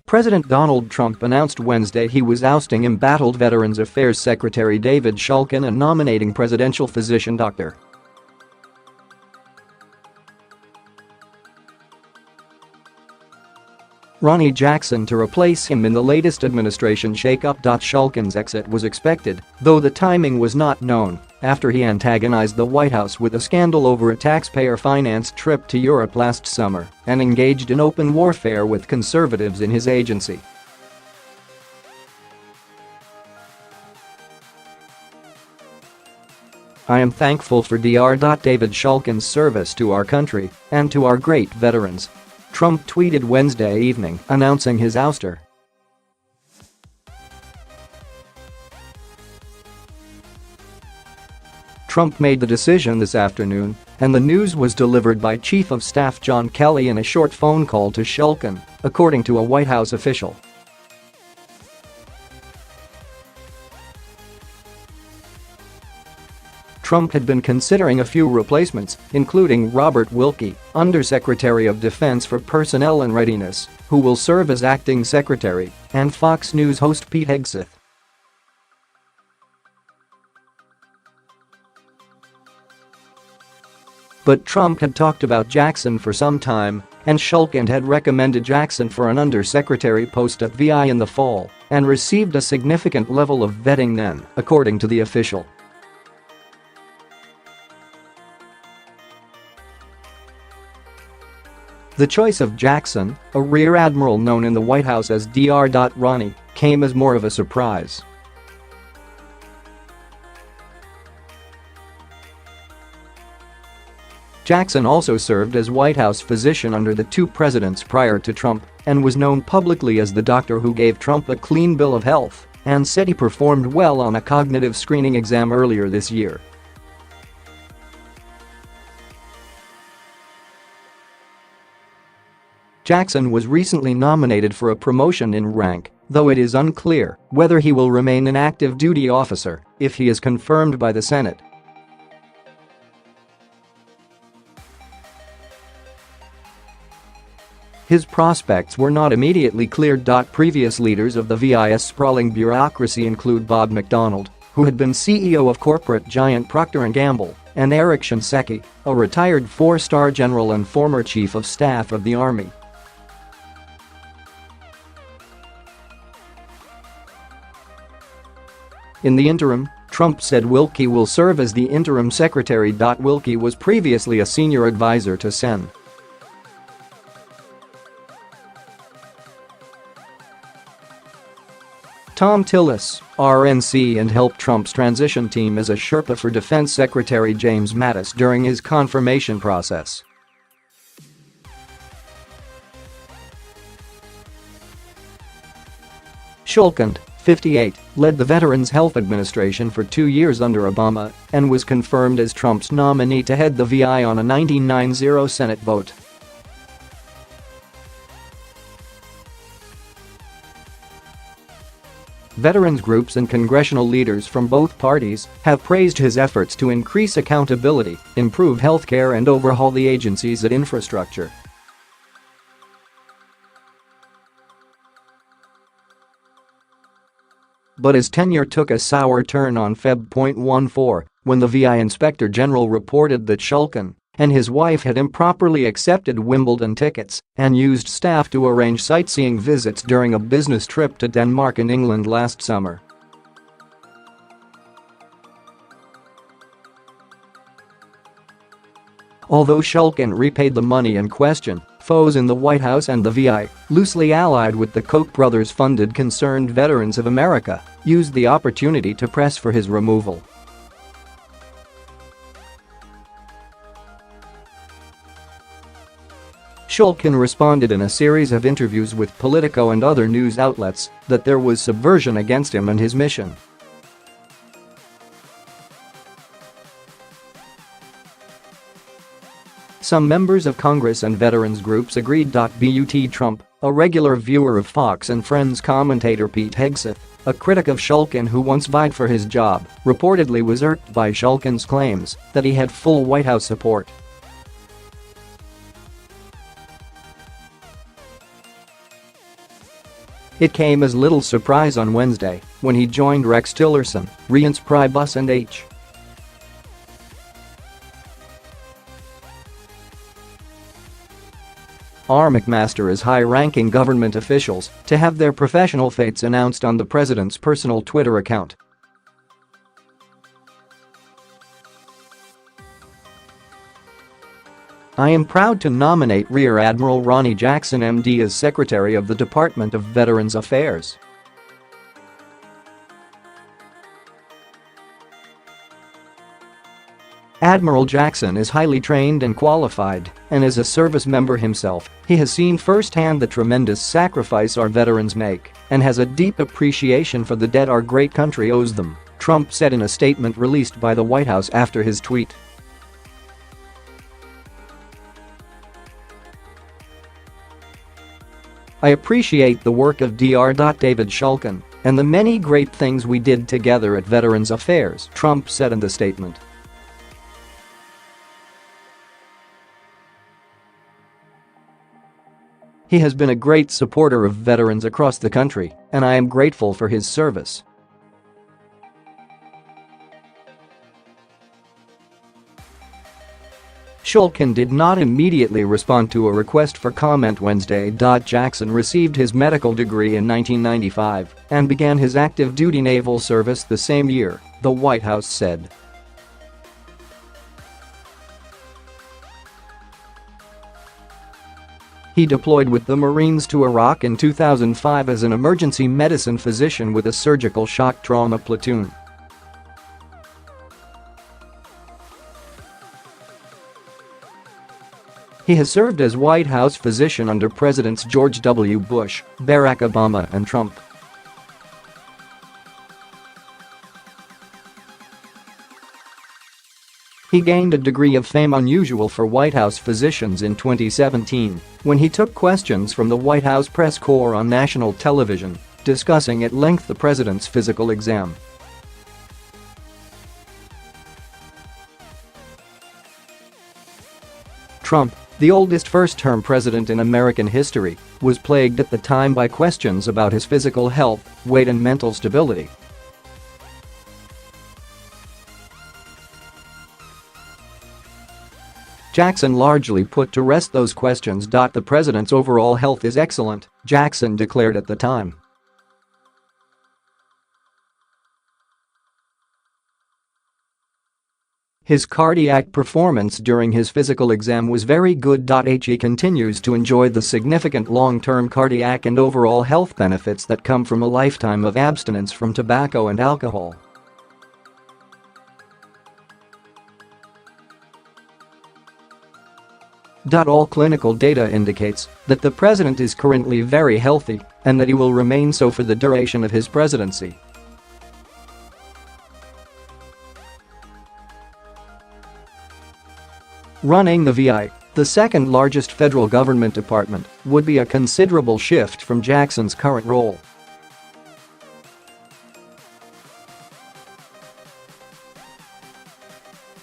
President Donald Trump announced Wednesday he was ousting embattled Veterans Affairs Secretary David Shulkin and nominating presidential physician Dr. Ronny Jackson to replace him in the latest administration. Shake-up.Shulkin's exit was expected, though the timing was not known, after he antagonized the White House with a scandal over a taxpayer-financed trip to Europe last summer and engaged in open warfare with conservatives in his agency. "I am thankful for Dr.David Shulkin's service to our country and to our great veterans," Trump tweeted Wednesday evening, announcing his ouster. Trump made the decision this afternoon, and the news was delivered by Chief of Staff John Kelly in a short phone call to Shulkin, according to a White House official. Trump had been considering a few replacements, including Robert Wilkie, Undersecretary of Defense for Personnel and Readiness, who will serve as acting secretary, and Fox News host Pete Hegseth. But Trump had talked about Jackson for some time, and Shulkin had recommended Jackson for an undersecretary post at VI in the fall and received a significant level of vetting then, according to the official. The choice of Jackson, a rear admiral known in the White House as Dr.Ronny, came as more of a surprise. Jackson also served as White House physician under the two presidents prior to Trump and was known publicly as the doctor who gave Trump a clean bill of health and said he performed well on a cognitive screening exam earlier this year. Jackson was recently nominated for a promotion in rank, though it is unclear whether he will remain an active duty officer if he is confirmed by the Senate. His prospects were not immediately clear. Previous leaders of the VI's sprawling bureaucracy include Bob McDonald, who had been CEO of corporate giant Procter Gamble, and Eric Shinseki, a retired four-star general and former chief of staff of the Army. In the interim, Trump said Wilkie will serve as the interim secretary. Wilkie was previously a senior advisor to Sen.Thom Tillis, R-N.C. and helped Trump's transition team as a Sherpa for Defense Secretary James Mattis during his confirmation process. Shulkin, 58, led the Veterans Health Administration for 2 years under Obama and was confirmed as Trump's nominee to head the VI on a 19-9-0 Senate vote. Veterans groups and congressional leaders from both parties have praised his efforts to increase accountability, improve healthcare and overhaul the agencies at infrastructure. But his tenure took a sour turn on Feb.14 when the VI Inspector General reported that Shulkin and his wife had improperly accepted Wimbledon tickets and used staff to arrange sightseeing visits during a business trip to Denmark and England last summer. Although Shulkin repaid the money in question, foes in the White House and the VI, loosely allied with the Koch brothers-funded Concerned Veterans of America, used the opportunity to press for his removal. Shulkin responded in a series of interviews with Politico and other news outlets that there was subversion against him and his mission. Some members of Congress and veterans groups agreed. But Trump, a regular viewer of Fox and Friends commentator Pete Hegseth, a critic of Shulkin who once vied for his job, reportedly was irked by Shulkin's claims that he had full White House support. It came as little surprise on Wednesday when he joined Rex Tillerson, Reince Priebus and H. R. McMaster as high-ranking government officials to have their professional fates announced on the president's personal Twitter account. I am proud to nominate Rear Admiral Ronny Jackson MD as Secretary of the Department of Veterans Affairs. Admiral Jackson is highly trained and qualified, and as a service member himself, he has seen firsthand the tremendous sacrifice our veterans make and has a deep appreciation for the debt our great country owes them, Trump said in a statement released by the White House after his tweet. I appreciate the work of Dr.David Shulkin and the many great things we did together at Veterans Affairs, Trump said in the statement. He has been a great supporter of veterans across the country, and I am grateful for his service. Shulkin did not immediately respond to a request for comment Wednesday. Jackson received his medical degree in 1995 and began his active duty naval service the same year, the White House said. He deployed with the Marines to Iraq in 2005 as an emergency medicine physician with a surgical shock trauma platoon. He has served as White House physician under Presidents George W. Bush, Barack Obama and Trump. He gained a degree of fame unusual for White House physicians in 2017 when he took questions from the White House press corps on national television, discussing at length the president's physical exam. Trump, the oldest first-term president in American history, was plagued at the time by questions about his physical health, weight and mental stability. Jackson largely put to rest those questions. The president's overall health is excellent, Jackson declared at the time. His cardiac performance during his physical exam was very good. He continues to enjoy the significant long-term cardiac and overall health benefits that come from a lifetime of abstinence from tobacco and alcohol. All clinical data indicates that the president is currently very healthy and that he will remain so for the duration of his presidency. Running the VI, the second largest federal government department, would be a considerable shift from Jackson's current role.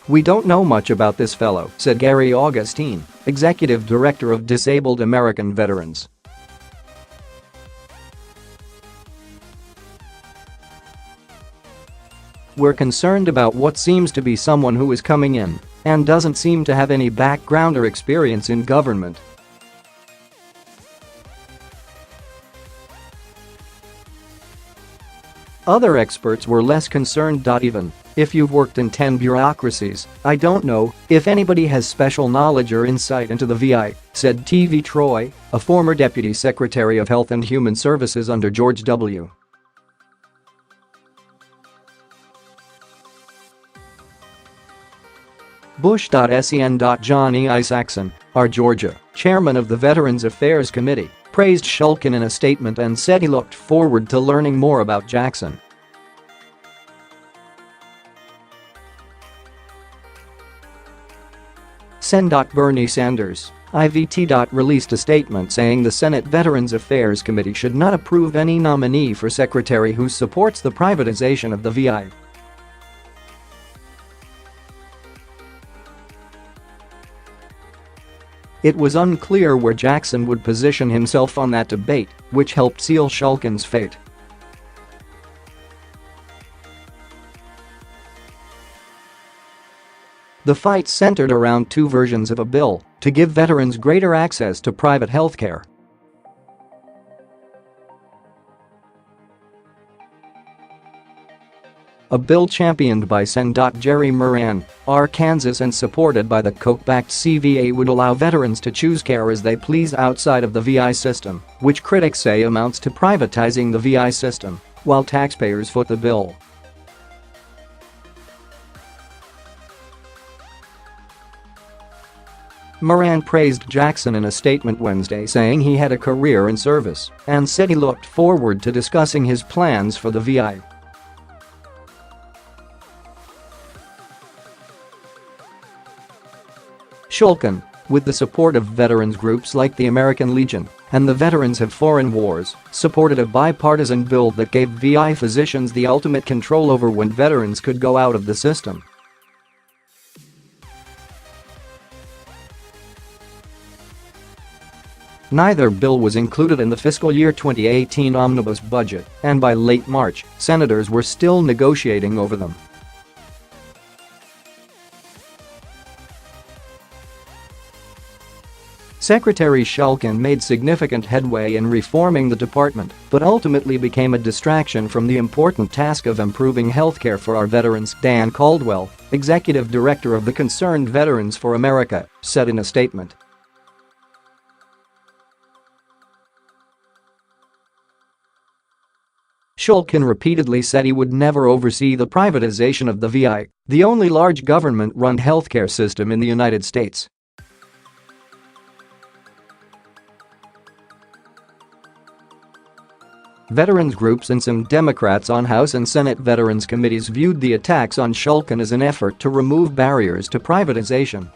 We don't know much about this fellow, said Gary Augustine, executive director of Disabled American Veterans. We're concerned about what seems to be someone who is coming in and doesn't seem to have any background or experience in government. Other experts were less concerned. Even if you've worked in 10 bureaucracies, I don't know if anybody has special knowledge or insight into the VI, said TV Troy, a former Deputy Secretary of Health and Human Services under George W. Bush. Sen. Johnny Isakson, our Georgia chairman of the Veterans Affairs Committee, praised Shulkin in a statement and said he looked forward to learning more about Jackson. Sen. Bernie Sanders, IVT. Released a statement saying the Senate Veterans Affairs Committee should not approve any nominee for secretary who supports the privatization of the VI. It was unclear where Jackson would position himself on that debate, which helped seal Shulkin's fate. The fight centered around two versions of a bill to give veterans greater access to private health care. A bill championed by Sen. Jerry Moran, Arkansas, and supported by the Koch-backed CVA would allow veterans to choose care as they please outside of the VI system, which critics say amounts to privatizing the VI system, while taxpayers foot the bill. Moran praised Jackson in a statement Wednesday, saying he had a career in service and said he looked forward to discussing his plans for the VI. Shulkin, with the support of veterans groups like the American Legion and the Veterans of Foreign Wars, supported a bipartisan bill that gave VI physicians the ultimate control over when veterans could go out of the system. Neither bill was included in the fiscal year 2018 omnibus budget, and by late March, senators were still negotiating over them. Secretary Shulkin made significant headway in reforming the department, but ultimately became a distraction from the important task of improving healthcare for our veterans, Dan Caldwell, executive director of the Concerned Veterans for America, said in a statement. Shulkin repeatedly said he would never oversee the privatization of the VI, the only large government-run healthcare system in the United States. Veterans groups and some Democrats on House and Senate Veterans committees viewed the attacks on Shulkin as an effort to remove barriers to privatization.